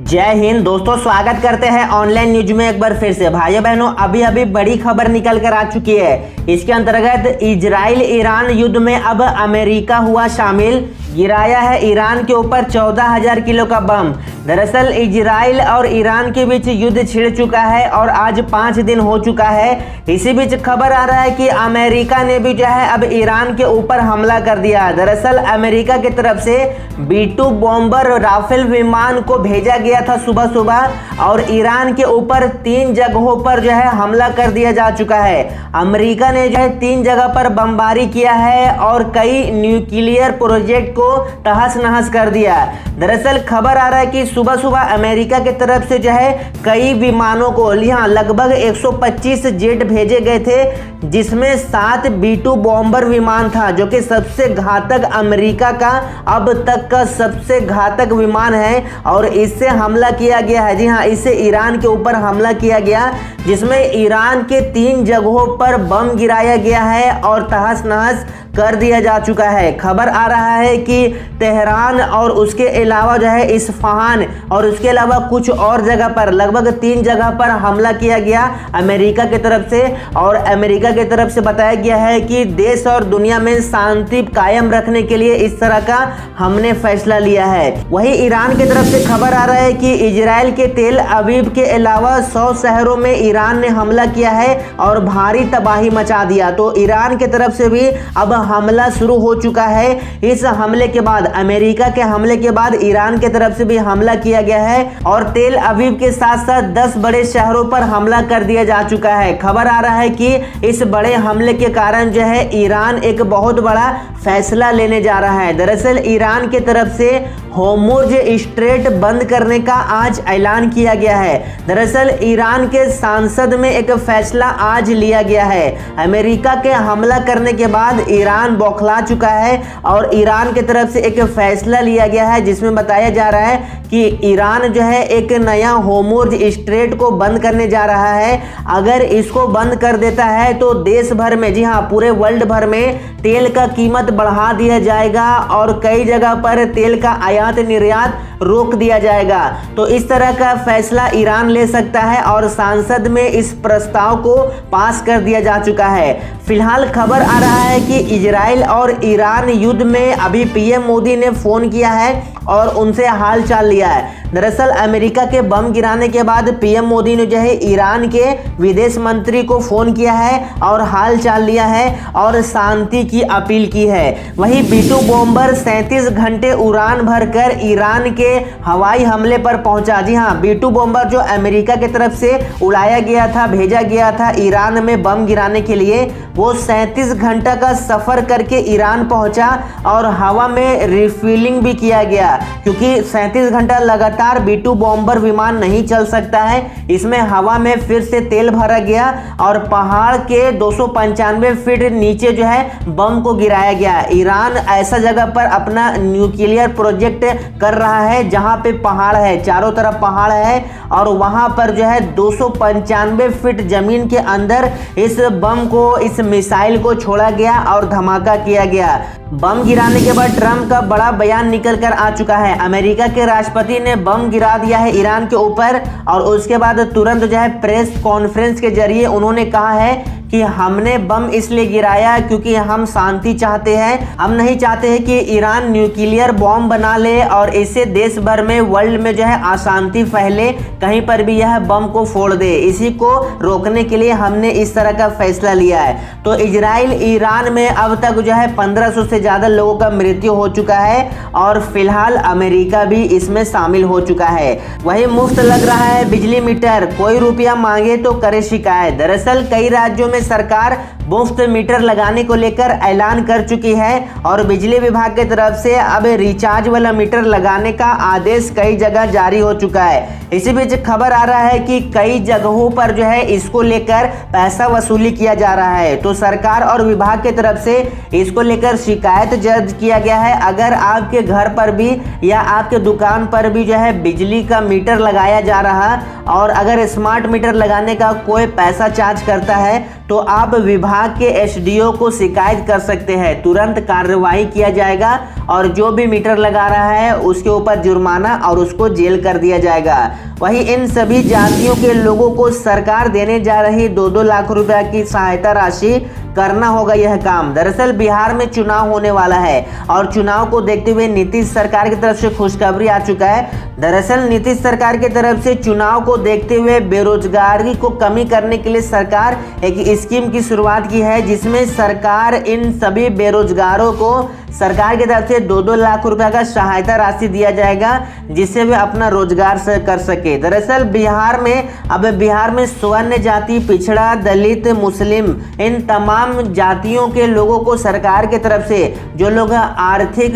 जय हिंद दोस्तों, स्वागत करते हैं ऑनलाइन न्यूज में एक बार फिर से। भाइयों बहनों, अभी बड़ी खबर निकल कर आ चुकी है। इसके अंतर्गत इजराइल ईरान युद्ध में अब अमेरिका हुआ शामिल। गिराया है ईरान के ऊपर 14,000 किलो का बम। दरअसल इजराइल और ईरान के बीच युद्ध छिड़ चुका है और आज 5 दिन हो चुका है। इसी बीच खबर आ रहा है कि अमेरिका ने भी जो है अब ईरान के ऊपर हमला कर दिया। दरअसल अमेरिका की तरफ से B-2 बॉम्बर राफेल विमान को भेजा गया था सुबह और ईरान के ऊपर 3 जगहों पर जो है हमला कर दिया जा चुका है। अमेरिका ने जो है 3 जगह पर बमबारी किया है और कई न्यूक्लियर प्रोजेक्ट को तहस नहस कर दिया। दरअसल खबर आ रहा है कि सुबह अमेरिका की तरफ से जो है कई विमानों को लगभग 125 जेट भेजे गए थे, जिसमें 7 B-2 बॉम्बर विमान था, जो कि सबसे घातक अमेरिका का अब तक का सबसे घातक विमान है और इससे हमला किया गया है। जी हाँ, इससे ईरान के ऊपर हमला किया गया, जिसमें ईरान के 3 जगहों पर बम गिराया गया है और तहस नहस कर दिया जा चुका है। खबर आ रहा है कि तेहरान और उसके अलावा जो है इस्फहान और उसके अलावा कुछ और जगह पर लगभग 3 जगह पर हमला किया गया अमेरिका की तरफ से। और अमेरिका की तरफ से बताया गया है कि देश और दुनिया में शांति कायम रखने के लिए इस तरह का हमने फैसला लिया है। वहीं ईरान की तरफ से खबर आ रहा है कि इजराइल के तेल अवीव के अलावा 100 शहरों में ईरान ने हमला किया है और भारी तबाही मचा दिया। तो ईरान की तरफ से भी अब हमला शुरू हो चुका है। इस हमले के बाद, अमेरिका के हमले के बाद ईरान की तरफ से भी हमला किया गया है और तेल अवीव के साथ साथ 10 बड़े शहरों पर हमला कर दिया जा चुका है। खबर आ रहा है कि इस बड़े हमले के कारण जो है ईरान एक बहुत बड़ा फैसला लेने जा रहा है। दरअसल ईरान की तरफ से होर्मुज स्ट्रेट बंद करने का आज ऐलान किया गया है। दरअसल ईरान के संसद में एक फैसला आज लिया गया है। अमेरिका के हमला करने के बाद ईरान बौखला चुका है और ईरान की तरफ से एक फैसला लिया गया है, जिसमें बताया जा रहा है कि ईरान जो है एक नया होर्मुज स्ट्रेट को बंद करने जा रहा है। अगर इसको बंद कर देता है तो देश भर में, जी हाँ, पूरे वर्ल्ड भर में तेल का कीमत बढ़ा दिया जाएगा और कई जगह पर तेल का आयात निर्यात रोक दिया जाएगा। तो इस तरह का फैसला ईरान ले सकता है और संसद में इस प्रस्ताव को पास कर दिया जा चुका है। फिलहाल खबर आ रहा है कि इजराइल और ईरान युद्ध में अभी पीएम मोदी ने फोन किया है और उनसे हाल चाल लिया है। दरअसल अमेरिका के बम गिराने के बाद पीएम मोदी ने जो है ईरान के विदेश मंत्री को फोन किया है और हाल चाल लिया है और शांति की अपील की है। वहीं B-2 बॉम्बर 37 घंटे उड़ान भरकर ईरान के हवाई हमले पर पहुंचा। जी हाँ, B-2 बॉम्बर जो अमेरिका की तरफ से उड़ाया गया था, भेजा गया था ईरान में बम गिराने के लिए, वो 37 घंटा का सफर करके ईरान पहुंचा और हवा में रिफ्यूलिंग भी किया गया, क्योंकि 37 घंटा लगातार B-2 बॉम्बर विमान नहीं चल सकता है। इसमें हवा में फिर से तेल भरा गया और पहाड़ के 295 फीट नीचे जो है बम को गिराया गया। ईरान ऐसा जगह पर अपना न्यूक्लियर प्रोजेक्ट कर रहा है जहां पे पहाड़ है, चारों तरफ पहाड़ है और वहां पर जो है 295 फीट जमीन के अंदर इस बम को, इस मिसाइल को छोड़ा गया और धमाका किया गया। बम गिराने के बाद ट्रंप का बड़ा बयान निकल कर आ चुका है। अमेरिका के राष्ट्रपति ने बम गिरा दिया है ईरान के ऊपर और उसके बाद तुरंत जो है प्रेस कॉन्फ्रेंस के जरिए उन्होंने कहा है कि हमने बम इसलिए गिराया क्योंकि हम शांति चाहते हैं। हम नहीं चाहते हैं कि ईरान न्यूक्लियर बॉम्ब बना ले और इससे देश भर में, वर्ल्ड में जो है अशांति फैले, कहीं पर भी यह बम को फोड़ दे। इसी को रोकने के लिए हमने इस तरह का फैसला लिया है। तो इजराइल ईरान में अब तक जो है 1500 से ज़्यादा लोगों का मृत्यु हो चुका है और फिलहाल अमेरिका भी इसमें शामिल हो चुका है। वही मुफ्त लग रहा है बिजली मीटर, कोई रुपया मांगे तो करे शिकायत। दरअसल कई राज्यों में सरकार मुफ्त मीटर लगाने को लेकर ऐलान कर चुकी है और बिजली विभाग की तरफ से अब रिचार्ज वाला मीटर लगाने का आदेश कई जगह जारी हो चुका है। इसी बीच खबर आ रहा है कि कई जगहों पर जो है इसको लेकर पैसा वसूली किया जा रहा है। तो सरकार और विभाग की तरफ से इसको लेकर शिकायत दर्ज किया गया है। अगर आपके घर पर भी या आपके दुकान पर भी जो है बिजली का मीटर लगाया जा रहा और अगर स्मार्ट मीटर लगाने का कोई पैसा चार्ज करता है तो आप विभाग के एसडीओ को शिकायत कर सकते हैं। तुरंत कार्रवाई किया जाएगा और जो भी मीटर लगा रहा है उसके ऊपर जुर्माना और उसको जेल कर दिया जाएगा। वहीं इन सभी जातियों के लोगों को सरकार देने जा रही 2-2 लाख रुपया की सहायता राशि करना होगा यह काम। दरअसल बिहार में चुनाव होने वाला है और चुनाव को देखते हुए नीतीश सरकार की तरफ से खुशखबरी आ चुका है। दरअसल नीतीश सरकार की तरफ से चुनाव को देखते हुए बेरोजगारी को कमी करने के लिए सरकार एक स्कीम की शुरुआत की है, जिसमें सरकार इन सभी बेरोजगारों को सरकार की तरफ से 2-2 लाख रुपया का सहायता राशि दिया जाएगा, जिससे वे अपना रोजगार से कर सके। दरअसल बिहार में स्वर्ण जाति, पिछड़ा, दलित, मुस्लिम इन तमाम जातियों के लोगों को सरकार की तरफ से, जो लोग आर्थिक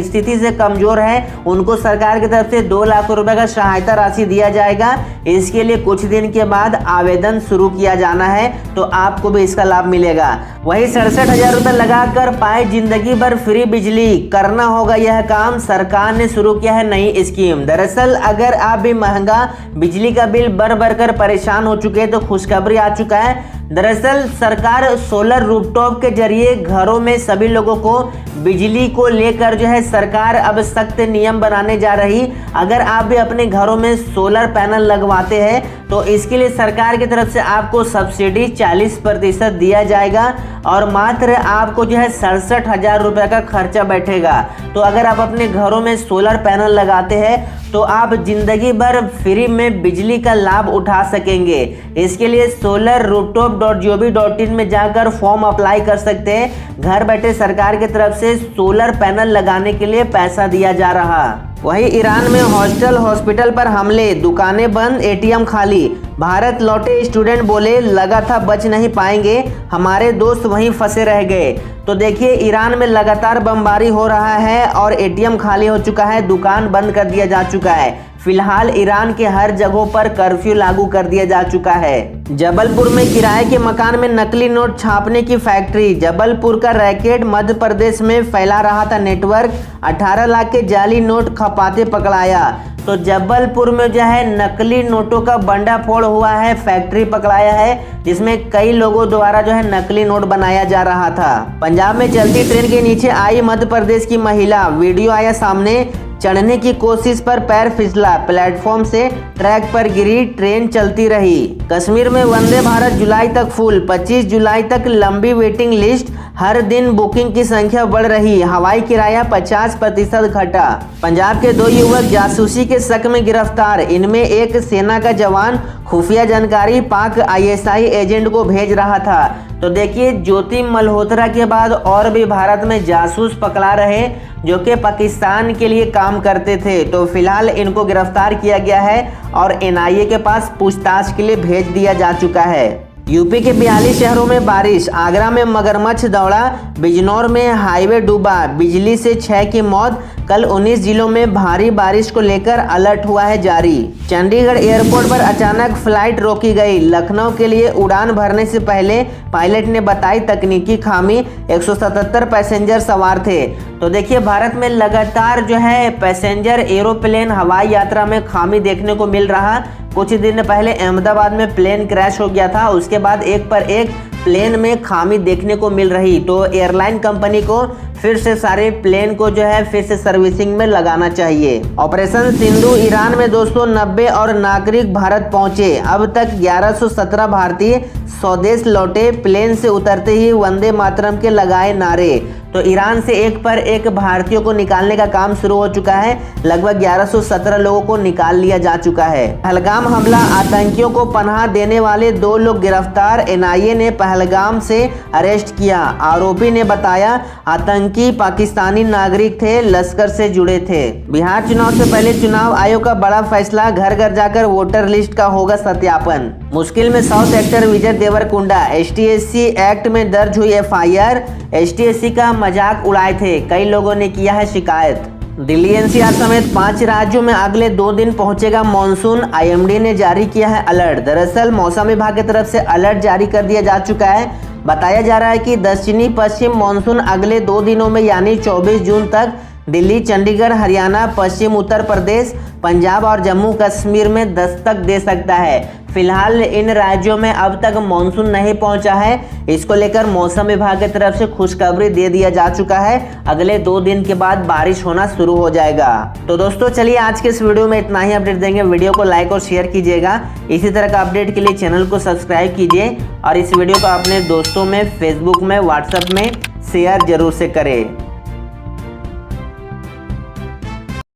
स्थिति से कमजोर हैं, उनको सरकार की तरफ से 2 लाख रुपए का सहायता राशि दिया जाएगा। इसके लिए कुछ दिन के बाद आवेदन शुरू किया जाना है, तो आपको भी इसका लाभ मिलेगा। वही 67,000 रुपए लगाकर पाए जिंदगी भर फ्री बिजली, करना होगा यह काम। सरकार ने शुरू किया है नई स्कीम। दरअसल अगर आप भी महंगा बिजली का बिल भर कर परेशान हो चुके हैं तो खुशखबरी आ चुका है। दरअसल सरकार सोलर रूफटॉप के जरिए घरों में सभी लोगों को बिजली को लेकर जो है सरकार अब सख्त नियम बनाने जा रही। अगर आप भी अपने घरों में सोलर पैनल लगवाते हैं तो इसके लिए सरकार की तरफ से आपको सब्सिडी 40% दिया जाएगा और मात्र आपको जो है 67,000 रुपये का खर्चा बैठेगा। तो अगर आप अपने घरों में सोलर पैनल लगाते हैं तो आप जिंदगी भर फ्री में बिजली का लाभ उठा सकेंगे। इसके लिए solarrooftop.gov.in में जाकर फॉर्म अप्लाई कर सकते हैं। घर बैठे सरकार की तरफ से सोलर पैनल लगाने के लिए पैसा दिया जा रहा। वहीं ईरान में हॉस्टल हॉस्पिटल पर हमले, दुकानें बंद, एटीएम खाली। भारत लौटे स्टूडेंट बोले लगा था बच नहीं पाएंगे, हमारे दोस्त वहीं फंसे रह गए। तो देखिए ईरान में लगातार बमबारी हो रहा है और एटीएम खाली हो चुका है, दुकान बंद कर दिया जा चुका है। फिलहाल ईरान के हर जगहों पर कर्फ्यू लागू कर दिया जा चुका है। जबलपुर में किराए के मकान में नकली नोट छापने की फैक्ट्री, जबलपुर का रैकेट मध्य प्रदेश में फैला रहा था नेटवर्क, 18 लाख के जाली नोट खपाते पकड़ाया। तो जबलपुर में जो है नकली नोटों का भंडाफोड़ हुआ है, फैक्ट्री पकड़ाया है, जिसमें कई लोगों द्वारा जो है नकली नोट बनाया जा रहा था। पंजाब में चलती ट्रेन के नीचे आई मध्य प्रदेश की महिला, वीडियो आया सामने। चढ़ने की कोशिश पर पैर फिसला, प्लेटफॉर्म से ट्रैक पर गिरी, ट्रेन चलती रही। कश्मीर में वंदे भारत जुलाई तक फुल, 25 जुलाई तक लंबी वेटिंग लिस्ट, हर दिन बुकिंग की संख्या बढ़ रही, हवाई किराया 50% घटा। पंजाब के 2 युवक जासूसी के शक में गिरफ्तार, इनमें एक सेना का जवान खुफिया जानकारी पाक ISI एजेंट को भेज रहा था। तो देखिए ज्योति मल्होत्रा के बाद और भी भारत में जासूस पकड़ा रहे जो कि पाकिस्तान के लिए काम करते थे। तो फिलहाल इनको गिरफ्तार किया गया है और NIA के पास पूछताछ के लिए भेज दिया जा चुका है। यूपी के 42 शहरों में बारिश, आगरा में मगरमच्छ दौड़ा, बिजनौर में हाईवे डूबा, बिजली से 6 की मौत। कल 19 जिलों में भारी बारिश को लेकर अलर्ट हुआ है जारी। चंडीगढ़ एयरपोर्ट पर अचानक फ्लाइट रोकी गई, लखनऊ के लिए उड़ान भरने से पहले पायलट ने बताई तकनीकी खामी, 177 पैसेंजर सवार थे। तो देखिए भारत में लगातार जो है पैसेंजर एरोप्लेन हवाई यात्रा में खामी देखने को मिल रहा। कुछ दिन पहले अहमदाबाद में प्लेन क्रैश हो गया था, उसके बाद एक पर एक प्लेन में खामी देखने को मिल रही। तो एयरलाइन कंपनी को फिर से सारे प्लेन को जो है फिर से सर्विसिंग में लगाना चाहिए। ऑपरेशन सिंधु ईरान में 290 और नागरिक भारत पहुंचे, अब तक 1117 भारतीय स्वदेश लौटे, प्लेन से उतरते ही वंदे मातरम के लगाए नारे। तो ईरान से एक पर एक भारतीयों को निकालने का काम शुरू हो चुका है, लगभग 1117 लोगों को निकाल लिया जा चुका है। पहलगाम हमला, आतंकियों को पनाह देने वाले 2 लोग गिरफ्तार, NIA ने पहलगाम से अरेस्ट किया। आरोपी ने बताया आतंकी पाकिस्तानी नागरिक थे, लश्कर से जुड़े थे। बिहार चुनाव से पहले चुनाव आयोग का बड़ा फैसला, घर घर जाकर वोटर लिस्ट का होगा सत्यापन। मुश्किल में साउथ एक्टर विजय देवरकुंडा, STSC एक्ट में दर्ज हुई FIR, STSC का मजाक उड़ाए थे, कई लोगों ने किया है शिकायत। दिल्ली NCR समेत 5 राज्यों में अगले 2 दिन पहुंचेगा मानसून, IMD ने जारी किया है अलर्ट। दरअसल मौसम विभाग की तरफ से अलर्ट जारी कर दिया जा चुका है। बताया जा रहा है कि दक्षिणी पश्चिम मानसून अगले 2 दिनों में यानी 24 जून तक दिल्ली, चंडीगढ़, हरियाणा, पश्चिम उत्तर प्रदेश, पंजाब और जम्मू कश्मीर में दस्तक दे सकता है। फिलहाल इन राज्यों में अब तक मानसून नहीं पहुंचा है। इसको लेकर मौसम विभाग की तरफ से खुशखबरी दे दिया जा चुका है। अगले 2 दिन के बाद बारिश होना शुरू हो जाएगा। तो दोस्तों चलिए आज के इस वीडियो में इतना ही अपडेट देंगे। वीडियो को लाइक और शेयर कीजिएगा। इसी तरह का अपडेट के लिए चैनल को सब्सक्राइब कीजिए और इस वीडियो को अपने दोस्तों में, फेसबुक में, व्हाट्सएप में शेयर जरूर से करें।